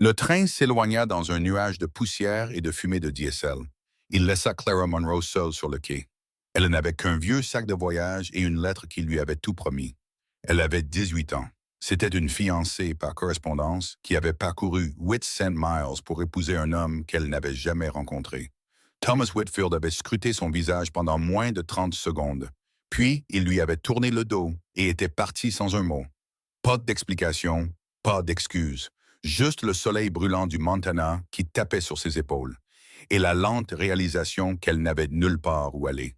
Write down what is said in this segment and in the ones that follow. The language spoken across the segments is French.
Le train s'éloigna dans un nuage de poussière et de fumée de diesel. Il laissa Clara Monroe seule sur le quai. Elle n'avait qu'un vieux sac de voyage et une lettre qui lui avait tout promis. Elle avait 18 ans. C'était une fiancée par correspondance qui avait parcouru 800 miles pour épouser un homme qu'elle n'avait jamais rencontré. Thomas Whitfield avait scruté son visage pendant moins de 30 secondes. Puis, il lui avait tourné le dos et était parti sans un mot. Pas d'explication, pas d'excuse. Juste le soleil brûlant du Montana qui tapait sur ses épaules et la lente réalisation qu'elle n'avait nulle part où aller.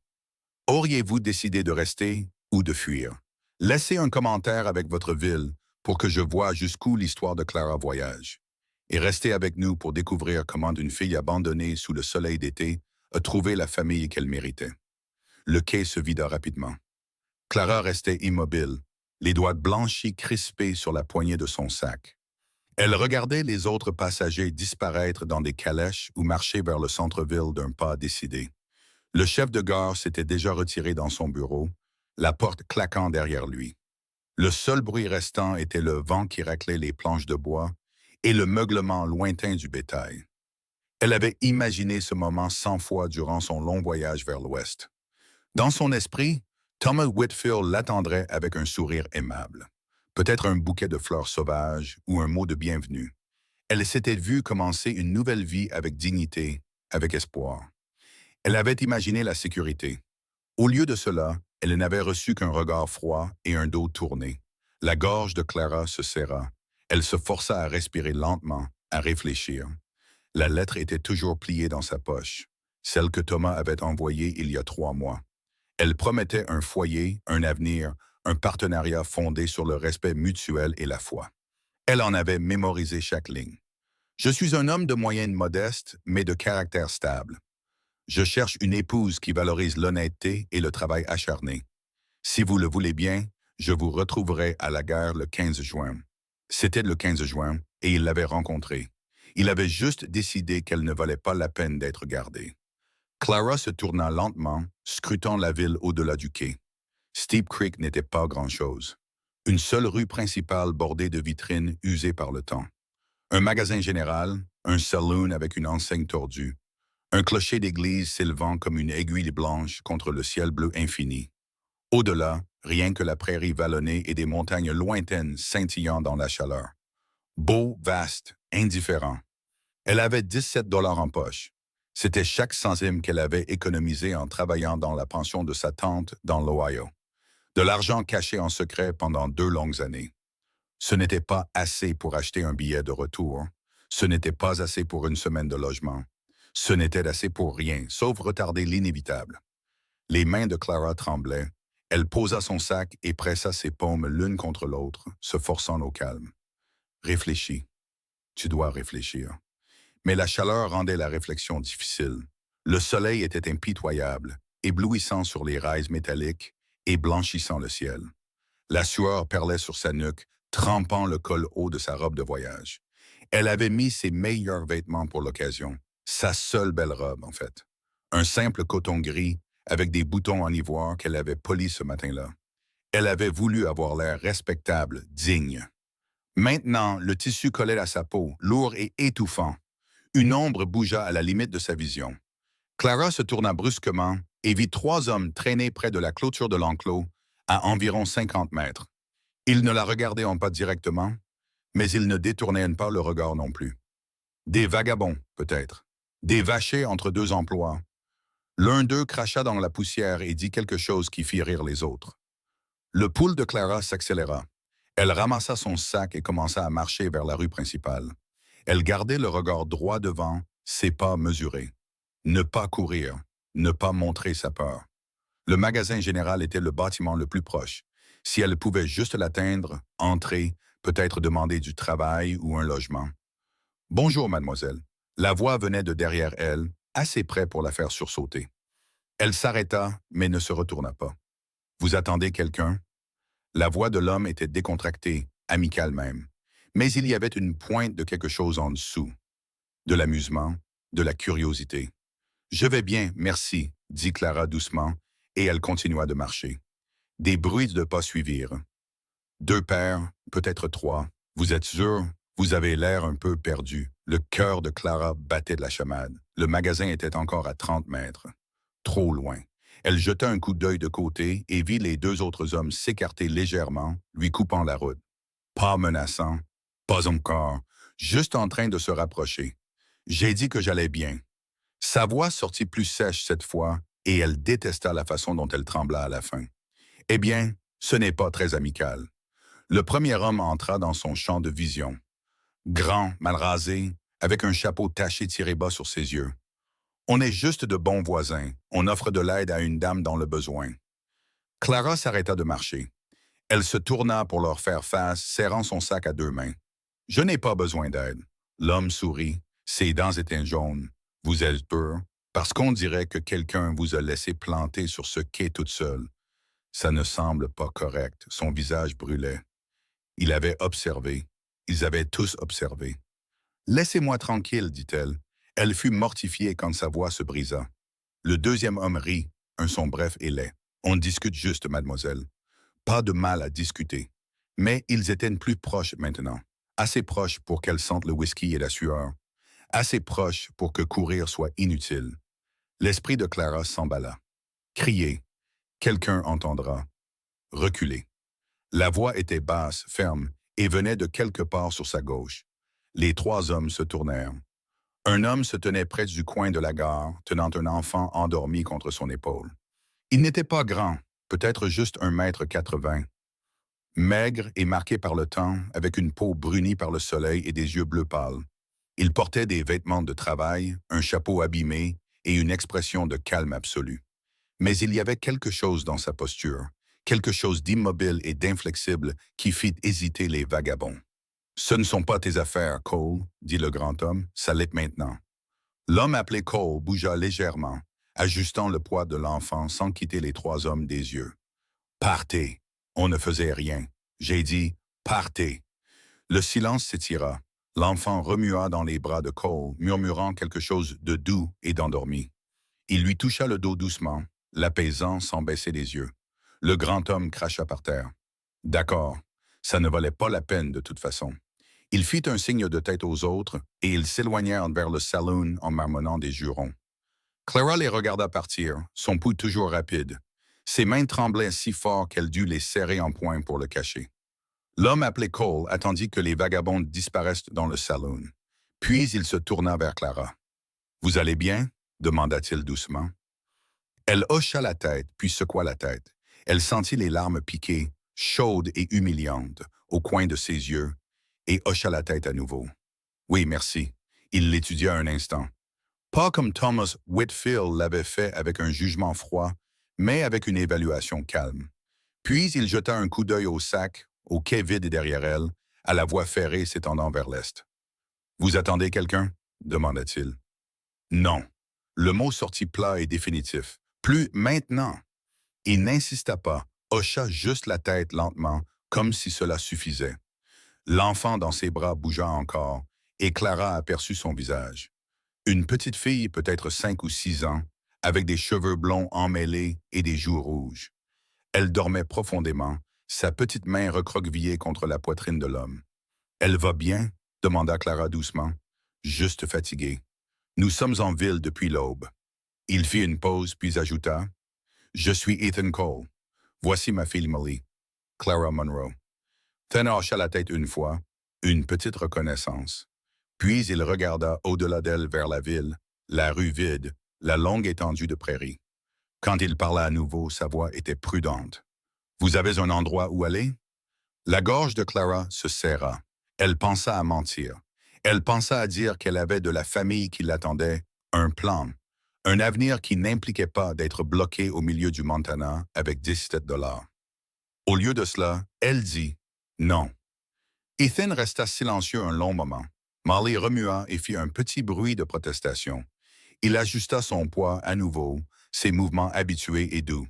Auriez-vous décidé de rester ou de fuir? Laissez un commentaire avec votre ville pour que je voie jusqu'où l'histoire de Clara voyage. Et restez avec nous pour découvrir comment une fille abandonnée sous le soleil d'été a trouvé la famille qu'elle méritait. Le quai se vida rapidement. Clara restait immobile, les doigts blanchis crispés sur la poignée de son sac. Elle regardait les autres passagers disparaître dans des calèches ou marcher vers le centre-ville d'un pas décidé. Le chef de gare s'était déjà retiré dans son bureau, la porte claquant derrière lui. Le seul bruit restant était le vent qui raclait les planches de bois et le meuglement lointain du bétail. Elle avait imaginé ce moment 100 fois durant son long voyage vers l'ouest. Dans son esprit, Thomas Whitfield l'attendrait avec un sourire aimable. Peut-être un bouquet de fleurs sauvages ou un mot de bienvenue. Elle s'était vue commencer une nouvelle vie avec dignité, avec espoir. Elle avait imaginé la sécurité. Au lieu de cela, elle n'avait reçu qu'un regard froid et un dos tourné. La gorge de Clara se serra. Elle se força à respirer lentement, à réfléchir. La lettre était toujours pliée dans sa poche, celle que Thomas avait envoyée il y a 3 mois. Elle promettait un foyer, un avenir, un partenariat fondé sur le respect mutuel et la foi. Elle en avait mémorisé chaque ligne. Je suis un homme de moyenne modeste, mais de caractère stable. Je cherche une épouse qui valorise l'honnêteté et le travail acharné. Si vous le voulez bien, je vous retrouverai à la gare le 15 juin. C'était le 15 juin et il l'avait rencontrée. Il avait juste décidé qu'elle ne valait pas la peine d'être gardée. Clara se tourna lentement, scrutant la ville au-delà du quai. Steep Creek n'était pas grand-chose. Une seule rue principale bordée de vitrines usées par le temps. Un magasin général, un saloon avec une enseigne tordue, un clocher d'église s'élevant comme une aiguille blanche contre le ciel bleu infini. Au-delà, rien que la prairie vallonnée et des montagnes lointaines scintillant dans la chaleur. Beau, vaste, indifférent. Elle avait 17 dollars en poche. C'était chaque centime qu'elle avait économisé en travaillant dans la pension de sa tante dans l'Ohio. De l'argent caché en secret pendant 2 longues années. Ce n'était pas assez pour acheter un billet de retour. Ce n'était pas assez pour une semaine de logement. Ce n'était assez pour rien, sauf retarder l'inévitable. Les mains de Clara tremblaient. Elle posa son sac et pressa ses paumes l'une contre l'autre, se forçant au calme. Réfléchis. Tu dois réfléchir. Mais la chaleur rendait la réflexion difficile. Le soleil était impitoyable, éblouissant sur les rails métalliques et blanchissant le ciel. La sueur perlait sur sa nuque, trempant le col haut de sa robe de voyage. Elle avait mis ses meilleurs vêtements pour l'occasion, sa seule belle robe, en fait. Un simple coton gris avec des boutons en ivoire qu'elle avait poli ce matin-là. Elle avait voulu avoir l'air respectable, digne. Maintenant, le tissu collait à sa peau, lourd et étouffant. Une ombre bougea à la limite de sa vision. Clara se tourna brusquement et vit 3 hommes traîner près de la clôture de l'enclos, à environ 50 mètres. Ils ne la regardaient pas directement, mais ils ne détournaient pas le regard non plus. Des vagabonds, peut-être. Des vachers entre 2 emplois. L'un d'eux cracha dans la poussière et dit quelque chose qui fit rire les autres. Le pouls de Clara s'accéléra. Elle ramassa son sac et commença à marcher vers la rue principale. Elle gardait le regard droit devant, ses pas mesurés. Ne pas courir, ne pas montrer sa peur. Le magasin général était le bâtiment le plus proche. Si elle pouvait juste l'atteindre, entrer, peut-être demander du travail ou un logement. Bonjour, mademoiselle. La voix venait de derrière elle, assez près pour la faire sursauter. Elle s'arrêta, mais ne se retourna pas. Vous attendez quelqu'un? La voix de l'homme était décontractée, amicale même. Mais il y avait une pointe de quelque chose en dessous. De l'amusement, de la curiosité. Je vais bien, merci, dit Clara doucement, et elle continua de marcher. Des bruits de pas suivirent. 2 paires, peut-être 3. Vous êtes sûr? Vous avez l'air un peu perdu. Le cœur de Clara battait de la chamade. Le magasin était encore à 30 mètres. Trop loin. Elle jeta un coup d'œil de côté et vit les deux autres hommes s'écarter légèrement, lui coupant la route. Pas menaçant, pas encore, juste en train de se rapprocher. J'ai dit que j'allais bien. Sa voix sortit plus sèche cette fois, et elle détesta la façon dont elle trembla à la fin. Eh bien, ce n'est pas très amical. Le premier homme entra dans son champ de vision. Grand, mal rasé, avec un chapeau taché tiré bas sur ses yeux. On est juste de bons voisins. On offre de l'aide à une dame dans le besoin. Clara s'arrêta de marcher. Elle se tourna pour leur faire face, serrant son sac à deux mains. « Je n'ai pas besoin d'aide. » L'homme sourit. Ses dents étaient jaunes. « Vous êtes peur? Parce qu'on dirait que quelqu'un vous a laissé planter sur ce quai toute seule. Ça ne semble pas correct. » Son visage brûlait. Il avait observé. Ils avaient tous observé. « Laissez-moi tranquille, dit-elle. » Elle fut mortifiée quand sa voix se brisa. Le deuxième homme rit, un son bref et laid. « On discute juste, mademoiselle. » Pas de mal à discuter. Mais ils étaient plus proches maintenant. Assez proches pour qu'elle sente le whisky et la sueur. Assez proches pour que courir soit inutile. L'esprit de Clara s'emballa. Crier. Quelqu'un entendra. Reculer. La voix était basse, ferme, et venait de quelque part sur sa gauche. Les trois hommes se tournèrent. Un homme se tenait près du coin de la gare, tenant un enfant endormi contre son épaule. Il n'était pas grand, peut-être juste 1,80 m. Maigre et marqué par le temps, avec une peau brunie par le soleil et des yeux bleu pâle. Il portait des vêtements de travail, un chapeau abîmé et une expression de calme absolu. Mais il y avait quelque chose dans sa posture, quelque chose d'immobile et d'inflexible qui fit hésiter les vagabonds. « Ce ne sont pas tes affaires, Cole, » dit le grand homme, « ça l'est maintenant. » L'homme appelé Cole bougea légèrement, ajustant le poids de l'enfant sans quitter les trois hommes des yeux. « Partez !» On ne faisait rien. J'ai dit « Partez !» Le silence s'étira. L'enfant remua dans les bras de Cole, murmurant quelque chose de doux et d'endormi. Il lui toucha le dos doucement, l'apaisant sans baisser les yeux. Le grand homme cracha par terre. « D'accord, ça ne valait pas la peine de toute façon. » Il fit un signe de tête aux autres et ils s'éloignèrent vers le saloon en marmonnant des jurons. Clara les regarda partir, son pouls toujours rapide. Ses mains tremblaient si fort qu'elle dut les serrer en poing pour le cacher. L'homme appelé Cole attendit que les vagabonds disparaissent dans le saloon. Puis il se tourna vers Clara. « Vous allez bien? » demanda-t-il doucement. Elle hocha la tête, puis secoua la tête. Elle sentit les larmes piquer, chaudes et humiliantes, au coin de ses yeux, et hocha la tête à nouveau. « Oui, merci. » Il l'étudia un instant. Pas comme Thomas Whitfield l'avait fait avec un jugement froid, mais avec une évaluation calme. Puis il jeta un coup d'œil au sac, au quai vide derrière elle, à la voie ferrée s'étendant vers l'est. « Vous attendez quelqu'un? » demanda-t-il. « Non. » Le mot sortit plat et définitif. « Plus maintenant. » Il n'insista pas, hocha juste la tête lentement, comme si cela suffisait. L'enfant dans ses bras bougea encore, et Clara aperçut son visage. Une petite fille, peut-être 5 ou 6 ans, avec des cheveux blonds emmêlés et des joues rouges. Elle dormait profondément, sa petite main recroquevillée contre la poitrine de l'homme. « Elle va bien? » demanda Clara doucement. « Juste fatiguée. Nous sommes en ville depuis l'aube. » Il fit une pause, puis ajouta. « Je suis Ethan Cole. Voici ma fille Molly, Clara Monroe. » Tanner hocha la tête une fois, une petite reconnaissance. Puis il regarda au-delà d'elle vers la ville, la rue vide, la longue étendue de prairies. Quand il parla à nouveau, sa voix était prudente. « Vous avez un endroit où aller? » La gorge de Clara se serra. Elle pensa à mentir. Elle pensa à dire qu'elle avait de la famille qui l'attendait, un plan, un avenir qui n'impliquait pas d'être bloqué au milieu du Montana avec $17. Au lieu de cela, elle dit « non ». Ethan resta silencieux un long moment. Molly remua et fit un petit bruit de protestation. Il ajusta son poids à nouveau, ses mouvements habitués et doux.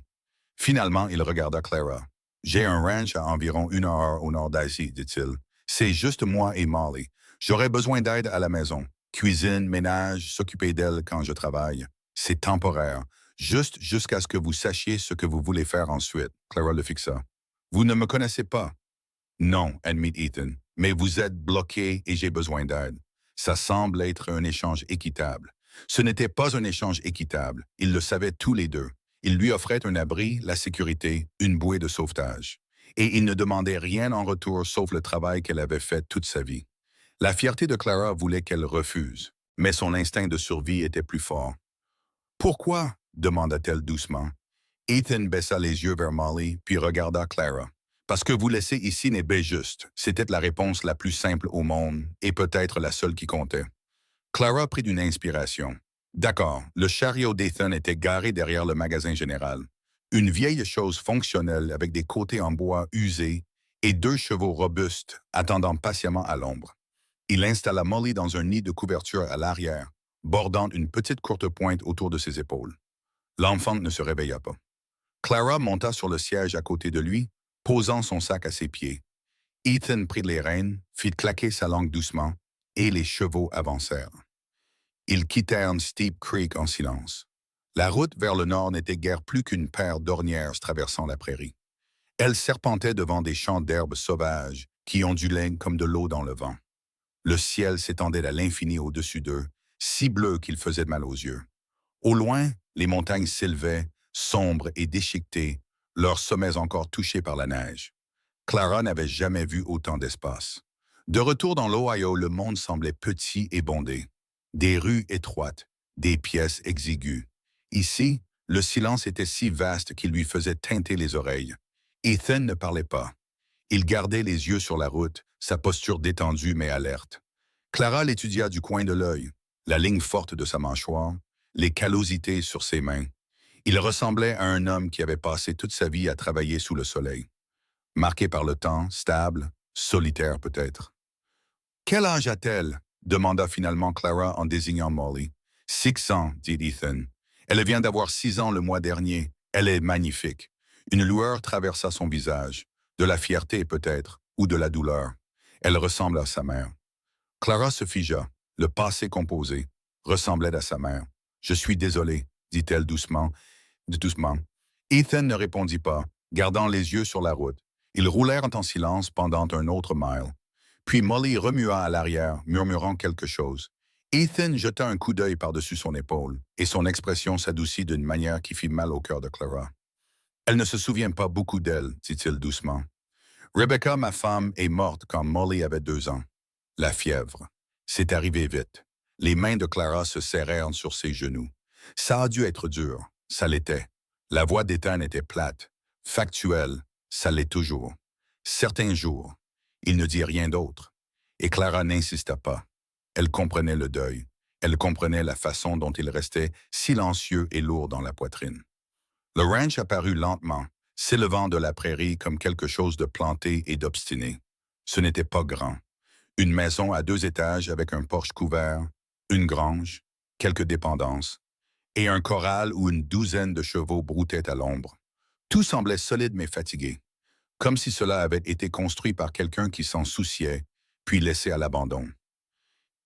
Finalement, il regarda Clara. « J'ai un ranch à environ 1 heure au nord d'Icy, dit-il. C'est juste moi et Molly. J'aurais besoin d'aide à la maison. Cuisine, ménage, s'occuper d'elle quand je travaille. C'est temporaire, juste jusqu'à ce que vous sachiez ce que vous voulez faire ensuite. » Clara le fixa. « Vous ne me connaissez pas. » « Non, admit Ethan. mais vous êtes bloqué et j'ai besoin d'aide. Ça semble être un échange équitable. Ce n'était pas un échange équitable. Ils le savaient tous les deux. Il lui offrait un abri, la sécurité, une bouée de sauvetage. Et il ne demandait rien en retour sauf le travail qu'elle avait fait toute sa vie. La fierté de Clara voulait qu'elle refuse, mais son instinct de survie était plus fort. Pourquoi? Demanda-t-elle doucement. Ethan baissa les yeux vers Molly, puis regarda Clara. Parce que vous laisser ici n'est pas juste. C'était la réponse la plus simple au monde, et peut-être la seule qui comptait. Clara prit une inspiration. D'accord, le chariot d'Ethan était garé derrière le magasin général. Une vieille chose fonctionnelle avec des côtés en bois usés et 2 chevaux robustes attendant patiemment à l'ombre. Il installa Molly dans un nid de couverture à l'arrière, bordant une petite courte pointe autour de ses épaules. L'enfant ne se réveilla pas. Clara monta sur le siège à côté de lui, posant son sac à ses pieds. Ethan prit les rênes, fit claquer sa langue doucement, et les chevaux avancèrent. Ils quittèrent Steep Creek en silence. La route vers le nord n'était guère plus qu'une paire d'ornières traversant la prairie. Elle serpentait devant des champs d'herbes sauvages qui ondulaient comme de l'eau dans le vent. Le ciel s'étendait à l'infini au-dessus d'eux, si bleu qu'il faisait mal aux yeux. Au loin, les montagnes s'élevaient, sombres et déchiquetées, leurs sommets encore touchés par la neige. Clara n'avait jamais vu autant d'espace. De retour dans l'Ohio, le monde semblait petit et bondé. Des rues étroites, des pièces exiguës. Ici, le silence était si vaste qu'il lui faisait teinter les oreilles. Ethan ne parlait pas. Il gardait les yeux sur la route, sa posture détendue mais alerte. Clara l'étudia du coin de l'œil, la ligne forte de sa mâchoire, les callosités sur ses mains. Il ressemblait à un homme qui avait passé toute sa vie à travailler sous le soleil. Marqué par le temps, stable, solitaire peut-être. « Quel âge a-t-elle » demanda finalement Clara en désignant Molly. « 6 ans, dit Ethan. Elle vient d'avoir 6 ans le mois dernier. Elle est magnifique. » Une lueur traversa son visage, de la fierté peut-être, ou de la douleur. Elle ressemble à sa mère. Clara se figea, le passé composé, ressemblait à sa mère. « Je suis désolée, dit-elle doucement. Ethan ne répondit pas, gardant les yeux sur la route. Ils roulèrent en silence pendant un autre mile. Puis Molly remua à l'arrière, murmurant quelque chose. Ethan jeta un coup d'œil par-dessus son épaule, et son expression s'adoucit d'une manière qui fit mal au cœur de Clara. « Elle ne se souvient pas beaucoup d'elle, dit-il doucement. Rebecca, ma femme, est morte quand Molly avait 2 ans. La fièvre. C'est arrivé vite. Les mains de Clara se serrèrent sur ses genoux. Ça a dû être dur. Ça l'était. La voix d'Ethan était plate, factuelle. Ça l'est toujours. Certains jours, il ne dit rien d'autre. Et Clara n'insista pas. Elle comprenait le deuil. Elle comprenait la façon dont il restait silencieux et lourd dans la poitrine. Le ranch apparut lentement, s'élevant de la prairie comme quelque chose de planté et d'obstiné. Ce n'était pas grand. Une maison à 2 étages avec un porche couvert, une grange, quelques dépendances, et un corral où une douzaine de chevaux broutaient à l'ombre. Tout semblait solide mais fatigué, comme si cela avait été construit par quelqu'un qui s'en souciait, puis laissé à l'abandon.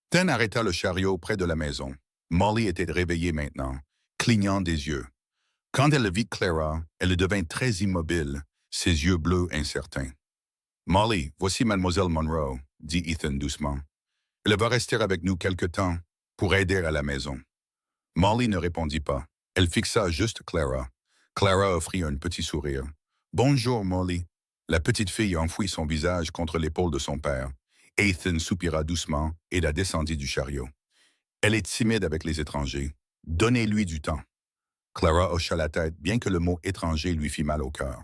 Ten arrêta le chariot près de la maison. Molly était réveillée maintenant, clignant des yeux. Quand elle vit Clara, elle devint très immobile, ses yeux bleus incertains. « Molly, voici Mademoiselle Monroe, » dit Ethan doucement. « Elle va rester avec nous quelque temps pour aider à la maison. » Molly ne répondit pas. Elle fixa juste Clara. Clara offrit un petit sourire. « Bonjour, Molly. » La petite fille enfouit son visage contre l'épaule de son père. Ethan soupira doucement et la descendit du chariot. « Elle est timide avec les étrangers. Donnez-lui du temps. » Clara hocha la tête, bien que le mot « étranger » lui fit mal au cœur.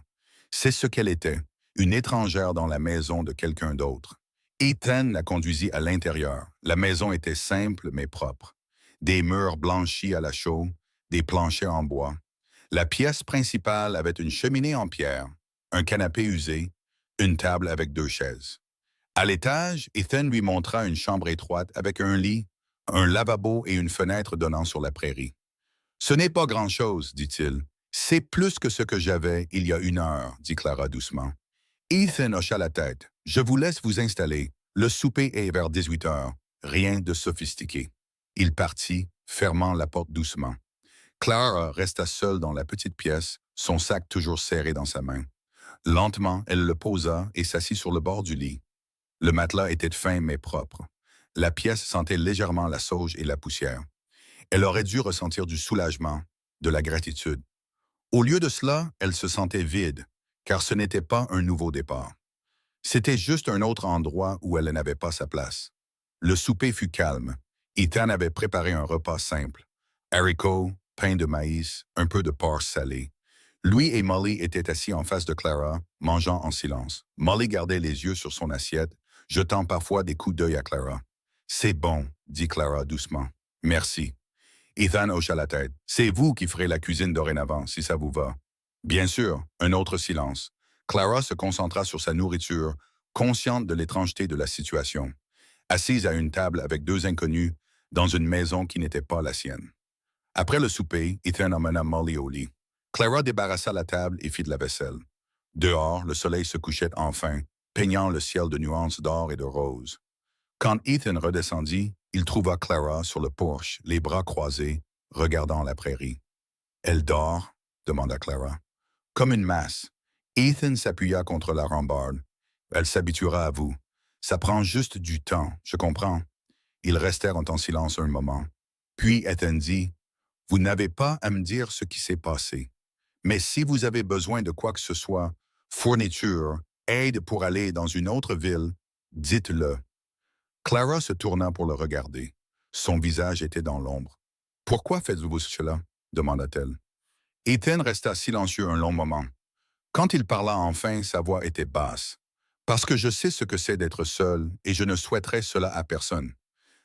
C'est ce qu'elle était, une étrangère dans la maison de quelqu'un d'autre. Ethan la conduisit à l'intérieur. La maison était simple mais propre. Des murs blanchis à la chaux, des planchers en bois. La pièce principale avait une cheminée en pierre, un canapé usé, une table avec 2 chaises. À l'étage, Ethan lui montra une chambre étroite avec un lit, un lavabo et une fenêtre donnant sur la prairie. « Ce n'est pas grand-chose, dit-il. C'est plus que ce que j'avais il y a 1 heure, dit Clara doucement. Ethan hocha la tête. « Je vous laisse vous installer. Le souper est vers 18 heures. Rien de sophistiqué. » Il partit, fermant la porte doucement. Clara resta seule dans la petite pièce, son sac toujours serré dans sa main. Lentement, elle le posa et s'assit sur le bord du lit. Le matelas était fin mais propre. La pièce sentait légèrement la sauge et la poussière. Elle aurait dû ressentir du soulagement, de la gratitude. Au lieu de cela, elle se sentait vide, car ce n'était pas un nouveau départ. C'était juste un autre endroit où elle n'avait pas sa place. Le souper fut calme. Ethan avait préparé un repas simple. Haricots, pain de maïs, un peu de porc salé. Lui et Molly étaient assis en face de Clara, mangeant en silence. Molly gardait les yeux sur son assiette, jetant parfois des coups d'œil à Clara. « C'est bon, » dit Clara doucement. « Merci. » Ethan hocha la tête. « C'est vous qui ferez la cuisine dorénavant, si ça vous va. » Bien sûr, un autre silence. Clara se concentra sur sa nourriture, consciente de l'étrangeté de la situation. Assise à une table avec deux inconnus, dans une maison qui n'était pas la sienne. Après le souper, Ethan emmena Molly au lit. Clara débarrassa la table et fit de la vaisselle. Dehors, le soleil se couchait enfin, peignant le ciel de nuances d'or et de rose. Quand Ethan redescendit, il trouva Clara sur le porche, les bras croisés, regardant la prairie. « Elle dort ?» demanda Clara. « Comme une masse. » Ethan s'appuya contre la rambarde. « Elle s'habituera à vous. Ça prend juste du temps, je comprends. » Ils restèrent en silence un moment. Puis Ethan dit, « Vous n'avez pas à me dire ce qui s'est passé. Mais si vous avez besoin de quoi que ce soit, fourniture, aide pour aller dans une autre ville, dites-le. » Clara se tourna pour le regarder. Son visage était dans l'ombre. « Pourquoi faites-vous cela ?» demanda-t-elle. Ethan resta silencieux un long moment. Quand il parla enfin, sa voix était basse. « Parce que je sais ce que c'est d'être seul et je ne souhaiterais cela à personne. »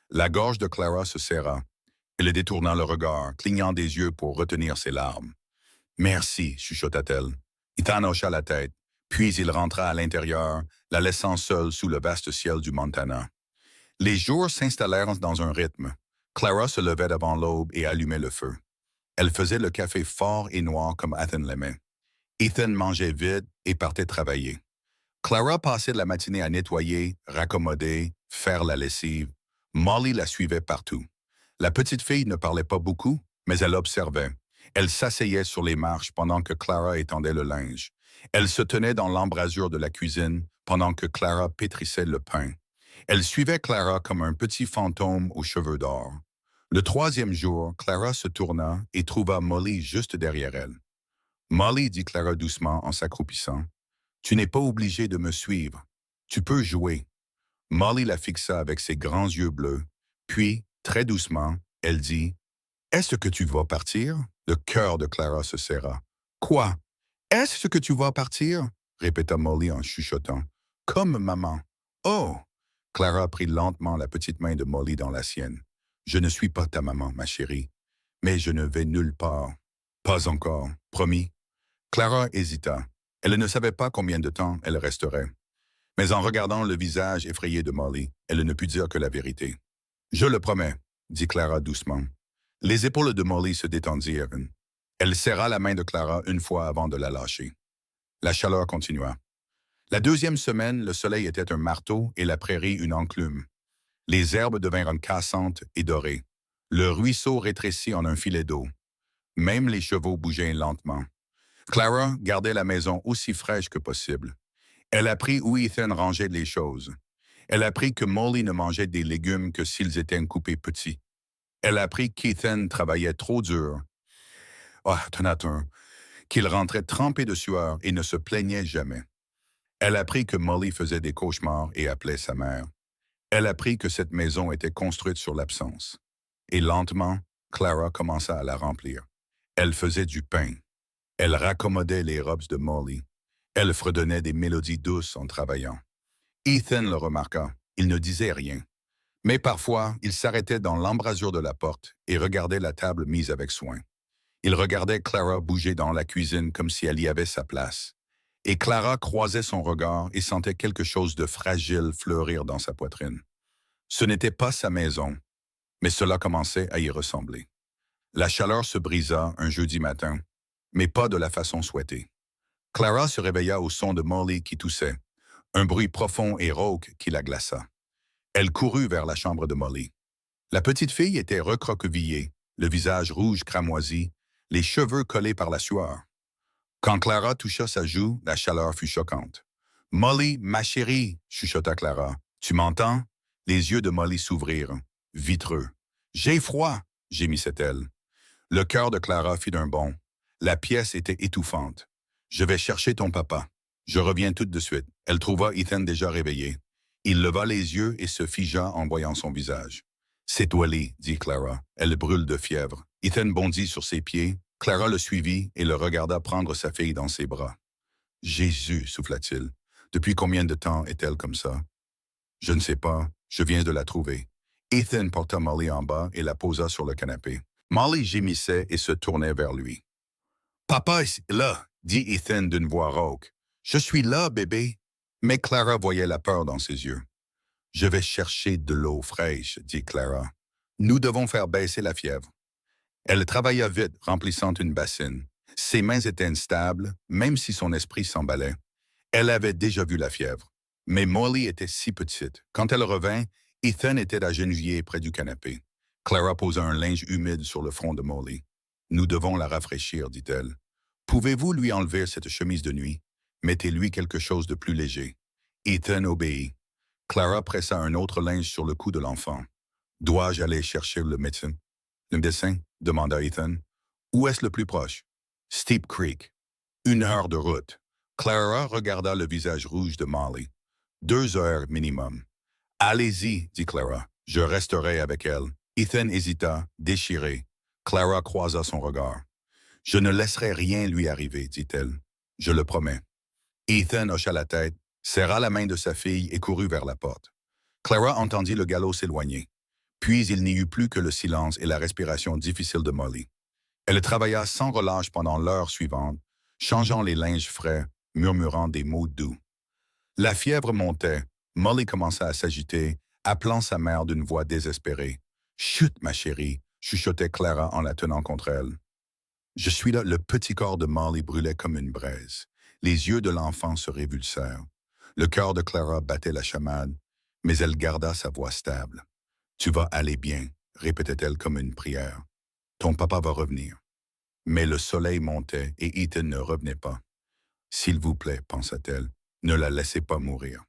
La gorge de Clara se serra. Elle détourna le regard, clignant des yeux pour retenir ses larmes. « Merci, chuchota-t-elle. » Ethan hocha la tête, puis il rentra à l'intérieur, la laissant seule sous le vaste ciel du Montana. Les jours s'installèrent dans un rythme. Clara se levait avant l'aube et allumait le feu. Elle faisait le café fort et noir comme Ethan l'aimait. Ethan mangeait vite et partait travailler. Clara passait la matinée à nettoyer, raccommoder, faire la lessive. Molly la suivait partout. La petite fille ne parlait pas beaucoup, mais elle observait. Elle s'asseyait sur les marches pendant que Clara étendait le linge. Elle se tenait dans l'embrasure de la cuisine pendant que Clara pétrissait le pain. Elle suivait Clara comme un petit fantôme aux cheveux d'or. Le troisième jour, Clara se tourna et trouva Molly juste derrière elle. « Molly, dit Clara doucement en s'accroupissant, tu n'es pas obligée de me suivre. Tu peux jouer. » Molly la fixa avec ses grands yeux bleus, puis, très doucement, elle dit « Est-ce que tu vas partir ?» Le cœur de Clara se serra. « Quoi? Est-ce que tu vas partir ?» répéta Molly en chuchotant. « Comme maman. »« Oh !» Clara prit lentement la petite main de Molly dans la sienne. « Je ne suis pas ta maman, ma chérie, mais je ne vais nulle part. »« Pas encore, promis. » Clara hésita. Elle ne savait pas combien de temps elle resterait. Mais en regardant le visage effrayé de Molly, elle ne put dire que la vérité. « Je le promets, » dit Clara doucement. Les épaules de Molly se détendirent. Elle serra la main de Clara une fois avant de la lâcher. La chaleur continua. La deuxième semaine, le soleil était un marteau et la prairie une enclume. Les herbes devinrent cassantes et dorées. Le ruisseau rétrécit en un filet d'eau. Même les chevaux bougeaient lentement. Clara gardait la maison aussi fraîche que possible. Elle apprit où Ethan rangeait les choses. Elle apprit que Molly ne mangeait des légumes que s'ils étaient coupés petits. Elle apprit qu'Ethan travaillait trop dur. Qu'il rentrait trempé de sueur et ne se plaignait jamais. Elle apprit que Molly faisait des cauchemars et appelait sa mère. Elle apprit que cette maison était construite sur l'absence. Et lentement, Clara commença à la remplir. Elle faisait du pain. Elle raccommodait les robes de Molly. Elle fredonnait des mélodies douces en travaillant. Ethan le remarqua. Il ne disait rien. Mais parfois, il s'arrêtait dans l'embrasure de la porte et regardait la table mise avec soin. Il regardait Clara bouger dans la cuisine comme si elle y avait sa place. Et Clara croisait son regard et sentait quelque chose de fragile fleurir dans sa poitrine. Ce n'était pas sa maison, mais cela commençait à y ressembler. La chaleur se brisa un jeudi matin, mais pas de la façon souhaitée. Clara se réveilla au son de Molly qui toussait, un bruit profond et rauque qui la glaça. Elle courut vers la chambre de Molly. La petite fille était recroquevillée, le visage rouge cramoisi, les cheveux collés par la sueur. Quand Clara toucha sa joue, la chaleur fut choquante. « Molly, ma chérie !» chuchota Clara. Tu m'entends? Les yeux de Molly s'ouvrirent, vitreux. J'ai froid, gémissait-elle. Le cœur de Clara fit d'un bond. La pièce était étouffante. Je vais chercher ton papa. Je reviens tout de suite. Elle trouva Ethan déjà réveillé. Il leva les yeux et se figea en voyant son visage. C'est Wally, dit Clara. Elle brûle de fièvre. Ethan bondit sur ses pieds. Clara le suivit et le regarda prendre sa fille dans ses bras. Jésus, souffla-t-il. Depuis combien de temps est-elle comme ça? Je ne sais pas. Je viens de la trouver. Ethan porta Molly en bas et la posa sur le canapé. Molly gémissait et se tournait vers lui. Papa est là, dit Ethan d'une voix rauque. Je suis là, bébé. Mais Clara voyait la peur dans ses yeux. Je vais chercher de l'eau fraîche, dit Clara. Nous devons faire baisser la fièvre. Elle travailla vite, remplissant une bassine. Ses mains étaient instables, même si son esprit s'emballait. Elle avait déjà vu la fièvre. Mais Molly était si petite. Quand elle revint, Ethan était agenouillé près du canapé. Clara posa un linge humide sur le front de Molly. Nous devons la rafraîchir, dit-elle. Pouvez-vous lui enlever cette chemise de nuit? Mettez-lui quelque chose de plus léger. Ethan obéit. Clara pressa un autre linge sur le cou de l'enfant. Dois-je aller chercher le médecin? Le médecin? Demanda Ethan. Où est-ce le plus proche? Steep Creek. 1 heure de route. Clara regarda le visage rouge de Molly. 2 heures minimum. Allez-y, dit Clara. Je resterai avec elle. Ethan hésita, déchiré. Clara croisa son regard. Je ne laisserai rien lui arriver, dit-elle. Je le promets. Ethan hocha la tête, serra la main de sa fille et courut vers la porte. Clara entendit le galop s'éloigner. Puis il n'y eut plus que le silence et la respiration difficile de Molly. Elle travailla sans relâche pendant l'heure suivante, changeant les linges frais, murmurant des mots doux. La fièvre montait. Molly commença à s'agiter, appelant sa mère d'une voix désespérée. « Chut, ma chérie !» chuchotait Clara en la tenant contre elle. Je suis là, le petit corps de Molly brûlait comme une braise. Les yeux de l'enfant se révulsèrent. Le cœur de Clara battait la chamade, mais elle garda sa voix stable. « Tu vas aller bien », répétait-elle comme une prière. « Ton papa va revenir. » Mais le soleil montait et Ethan ne revenait pas. « S'il vous plaît, pensa-t-elle, ne la laissez pas mourir. »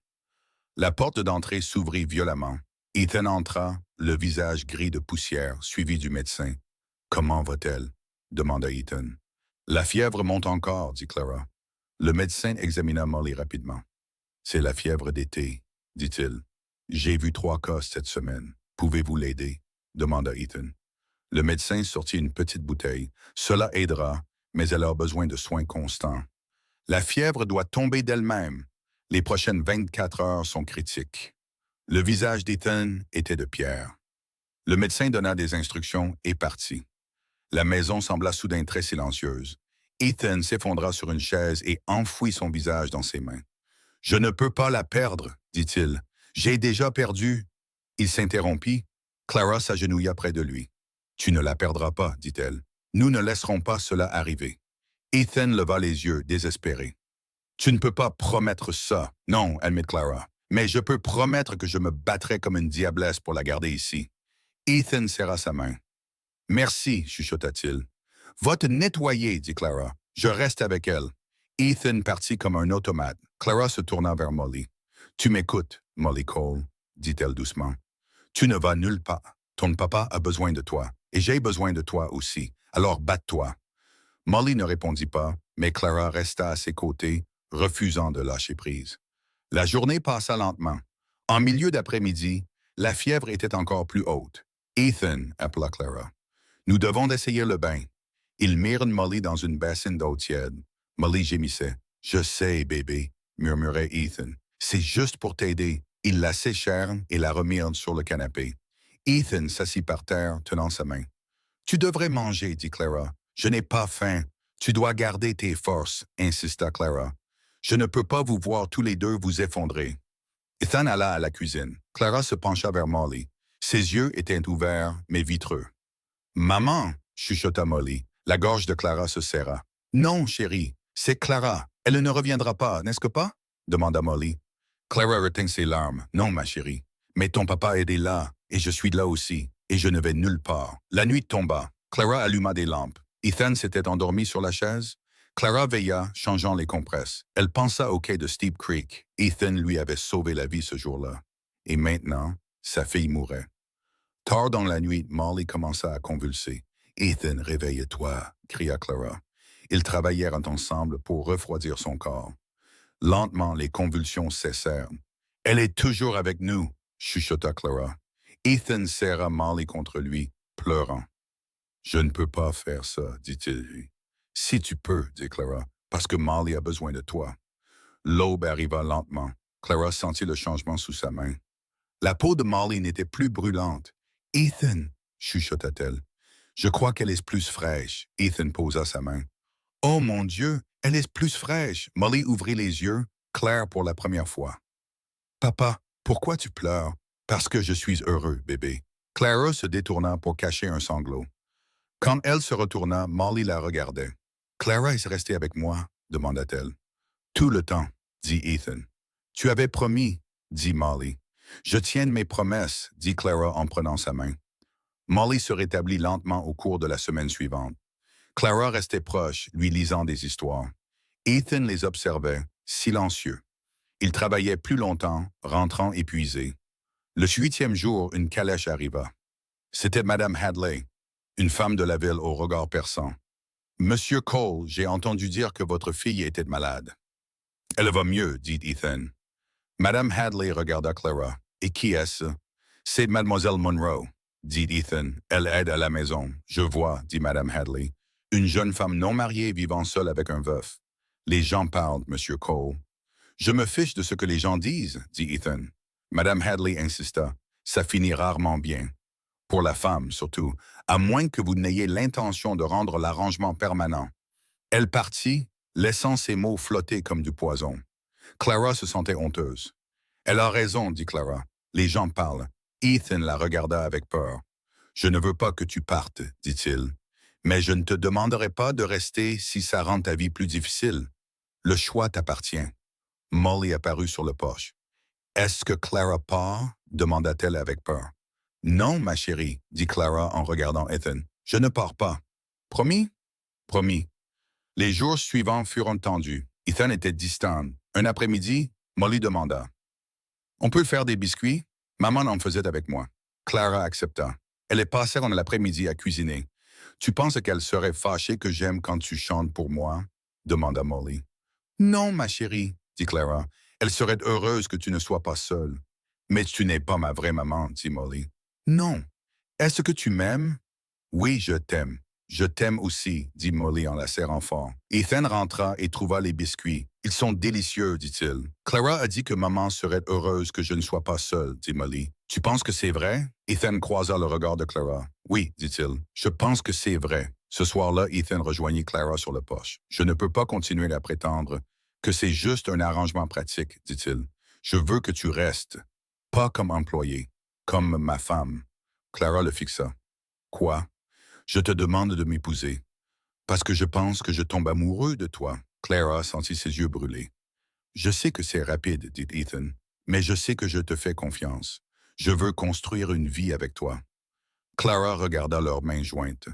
La porte d'entrée s'ouvrit violemment. Ethan entra, le visage gris de poussière, suivi du médecin. « Comment va-t-elle? » demanda Ethan. « La fièvre monte encore, dit Clara. Le médecin examina Molly rapidement. « C'est la fièvre d'été, dit-il. J'ai vu 3 cas cette semaine. Pouvez-vous l'aider? » demanda Ethan. Le médecin sortit une petite bouteille. « Cela aidera, mais elle a besoin de soins constants. La fièvre doit tomber d'elle-même. Les prochaines 24 heures sont critiques. » Le visage d'Ethan était de pierre. Le médecin donna des instructions et partit. La maison sembla soudain très silencieuse. Ethan s'effondra sur une chaise et enfouit son visage dans ses mains. « Je ne peux pas la perdre, dit-il. J'ai déjà perdu. » Il s'interrompit. Clara s'agenouilla près de lui. « Tu ne la perdras pas, dit-elle. Nous ne laisserons pas cela arriver. » Ethan leva les yeux, désespéré. « Tu ne peux pas promettre ça. » « Non, admit Clara. Mais je peux promettre que je me battrai comme une diablesse pour la garder ici. » Ethan serra sa main. « Merci, chuchota-t-il. « Va te nettoyer, dit Clara. Je reste avec elle. » Ethan partit comme un automate. Clara se tourna vers Molly. « Tu m'écoutes, Molly Cole, dit-elle doucement. Tu ne vas nulle part. Ton papa a besoin de toi, et j'ai besoin de toi aussi. Alors batte-toi. » Molly ne répondit pas, mais Clara resta à ses côtés, refusant de lâcher prise. La journée passa lentement. En milieu d'après-midi, la fièvre était encore plus haute. « Ethan » appela Clara. « Nous devons essayer le bain. » Ils mirent Molly dans une bassine d'eau tiède. Molly gémissait. « Je sais, bébé » murmurait Ethan. « C'est juste pour t'aider. » Ils la séchèrent et la remirent sur le canapé. Ethan s'assit par terre, tenant sa main. « Tu devrais manger, dit Clara. « Je n'ai pas faim. Tu dois garder tes forces, insista Clara. « Je ne peux pas vous voir tous les deux vous effondrer. » Ethan alla à la cuisine. Clara se pencha vers Molly. Ses yeux étaient ouverts, mais vitreux. « Maman » chuchota Molly. La gorge de Clara se serra. « Non, chérie, c'est Clara. Elle ne reviendra pas, n'est-ce que pas? » demanda Molly. Clara retint ses larmes. « Non, ma chérie. Mais ton papa est là, et je suis là aussi, et je ne vais nulle part. » La nuit tomba. Clara alluma des lampes. Ethan s'était endormi sur la chaise. Clara veilla, changeant les compresses. Elle pensa au quai de Steep Creek. Ethan lui avait sauvé la vie ce jour-là. Et maintenant, sa fille mourait. Tard dans la nuit, Molly commença à convulser. « Ethan, réveille-toi » cria Clara. Ils travaillèrent ensemble pour refroidir son corps. Lentement, les convulsions cessèrent. « Elle est toujours avec nous » chuchota Clara. Ethan serra Molly contre lui, pleurant. « Je ne peux pas faire ça, dit-il. »« Si tu peux, dit Clara, parce que Molly a besoin de toi. » L'aube arriva lentement. Clara sentit le changement sous sa main. La peau de Molly n'était plus brûlante. « Ethan, chuchota-t-elle. Je crois qu'elle est plus fraîche. » Ethan posa sa main. « Oh mon Dieu, elle est plus fraîche. » Molly ouvrit les yeux, clairs pour la première fois. « Papa, pourquoi tu pleures? »« Parce que je suis heureux, bébé. » Clara se détourna pour cacher un sanglot. Quand elle se retourna, Molly la regardait. « Clara est restée avec moi? » demanda-t-elle. « Tout le temps, » dit Ethan. « Tu avais promis, » dit Molly. « Je tiens mes promesses, » dit Clara en prenant sa main. Molly se rétablit lentement au cours de la semaine suivante. Clara restait proche, lui lisant des histoires. Ethan les observait, silencieux. Il travaillait plus longtemps, rentrant épuisé. Le 8e jour, une calèche arriva. C'était Madame Hadley, une femme de la ville au regard perçant. « Monsieur Cole, j'ai entendu dire que votre fille était malade. »« Elle va mieux, » dit Ethan. Madame Hadley regarda Clara. « Et qui est-ce? »« C'est Mademoiselle Monroe, » dit Ethan. « Elle aide à la maison. »« Je vois, » dit Madame Hadley. « Une jeune femme non mariée vivant seule avec un veuf. Les gens parlent, Monsieur Cole. »« Je me fiche de ce que les gens disent, » dit Ethan. Madame Hadley insista. « Ça finit rarement bien. Pour la femme, surtout, à moins que vous n'ayez l'intention de rendre l'arrangement permanent. » Elle partit, laissant ses mots flotter comme du poison. Clara se sentait honteuse. « Elle a raison, » dit Clara. « Les gens parlent. » Ethan la regarda avec peur. « Je ne veux pas que tu partes, » dit-il. « Mais je ne te demanderai pas de rester si ça rend ta vie plus difficile. Le choix t'appartient. » Molly apparut sur le porche. « Est-ce que Clara part? » demanda-t-elle avec peur. « Non, ma chérie, » dit Clara en regardant Ethan. « Je ne pars pas. »« Promis? »« Promis. » Les jours suivants furent tendus. Ethan était distant. Un après-midi, Molly demanda. « On peut faire des biscuits? » Maman en faisait avec moi. Clara accepta. Elle est passée dans l'après-midi à cuisiner. « Tu penses qu'elle serait fâchée que j'aime quand tu chantes pour moi? » demanda Molly. « Non, ma chérie, » dit Clara. « Elle serait heureuse que tu ne sois pas seule. »« Mais tu n'es pas ma vraie maman, » dit Molly. « Non. Est-ce que tu m'aimes? »« Oui, je t'aime. »« Je t'aime aussi, » dit Molly en la serrant fort. Ethan rentra et trouva les biscuits. « Ils sont délicieux, dit-il. »« Clara a dit que maman serait heureuse que je ne sois pas seule, » dit Molly. « Tu penses que c'est vrai? » Ethan croisa le regard de Clara. « Oui, dit-il. Je pense que c'est vrai. » Ce soir-là, Ethan rejoignit Clara sur le porche. « Je ne peux pas continuer à prétendre que c'est juste un arrangement pratique, dit-il. Je veux que tu restes, pas comme employé, comme ma femme. » Clara le fixa. « Quoi? Je te demande de m'épouser. Parce que je pense que je tombe amoureux de toi. » Clara sentit ses yeux brûler. « Je sais que c'est rapide, dit Ethan, mais je sais que je te fais confiance. Je veux construire une vie avec toi. » Clara regarda leurs mains jointes.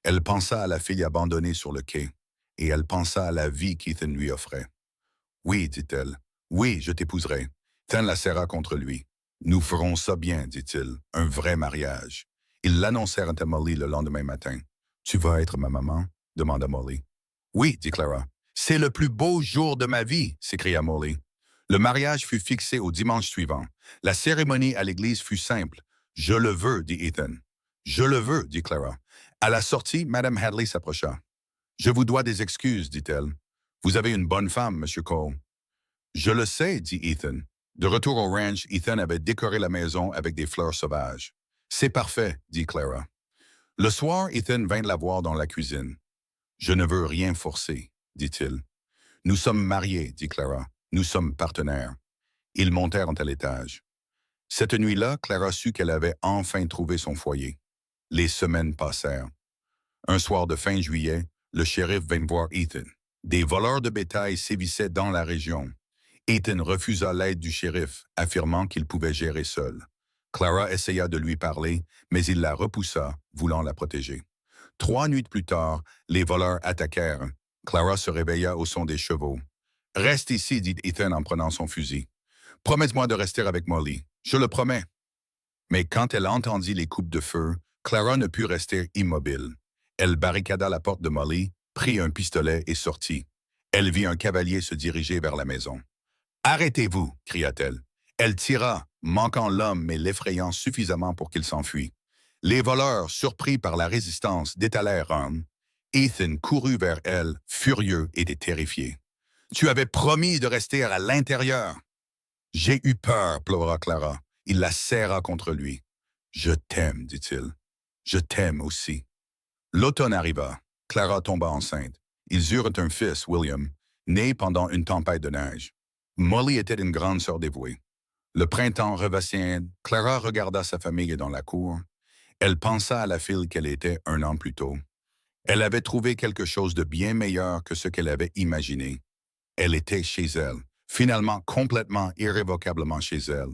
Elle pensa à la fille abandonnée sur le quai, et elle pensa à la vie qu'Ethan lui offrait. « Oui, dit-elle. Oui, je t'épouserai. » Ethan la serra contre lui. « Nous ferons ça bien, dit-il. Un vrai mariage. » Ils l'annoncèrent à Molly le lendemain matin. « Tu vas être ma maman? » demanda Molly. « Oui, dit Clara. »« C'est le plus beau jour de ma vie, » s'écria Molly. Le mariage fut fixé au dimanche suivant. La cérémonie à l'église fut simple. « Je le veux, dit Ethan. »« Je le veux, dit Clara. » À la sortie, Madame Hadley s'approcha. « Je vous dois des excuses, dit-elle. Vous avez une bonne femme, Monsieur Cole. »« Je le sais, dit Ethan. » De retour au ranch, Ethan avait décoré la maison avec des fleurs sauvages. « C'est parfait, dit Clara. » Le soir, Ethan vint la voir dans la cuisine. « Je ne veux rien forcer, dit-il. »« Nous sommes mariés, dit Clara. Nous sommes partenaires. » Ils montèrent à l'étage. Cette nuit-là, Clara sut qu'elle avait enfin trouvé son foyer. Les semaines passèrent. Un soir de fin juillet, le shérif vint voir Ethan. Des voleurs de bétail sévissaient dans la région. Ethan refusa l'aide du shérif, affirmant qu'il pouvait gérer seul. Clara essaya de lui parler, mais il la repoussa, voulant la protéger. 3 nuits plus tard, les voleurs attaquèrent. Clara se réveilla au son des chevaux. « Reste ici, dit Ethan en prenant son fusil. Promets-moi de rester avec Molly. » Je le promets. Mais quand elle entendit les coupes de feu, Clara ne put rester immobile. Elle barricada la porte de Molly, prit un pistolet et sortit. Elle vit un cavalier se diriger vers la maison. « Arrêtez-vous » cria-t-elle. Elle tira, manquant l'homme mais l'effrayant suffisamment pour qu'il s'enfuit. Les voleurs, surpris par la résistance, détalèrent Ron. Ethan courut vers elle, furieux et terrifié. « Tu avais promis de rester à l'intérieur. » « J'ai eu peur, pleura Clara. Il la serra contre lui. « Je t'aime, dit-il. Je t'aime aussi. » L'automne arriva. Clara tomba enceinte. Ils eurent un fils, William, né pendant une tempête de neige. Molly était une grande sœur dévouée. Le printemps revassin, Clara regarda sa famille dans la cour. Elle pensa à la fille qu'elle était un an plus tôt. Elle avait trouvé quelque chose de bien meilleur que ce qu'elle avait imaginé. Elle était chez elle, finalement complètement irrévocablement chez elle,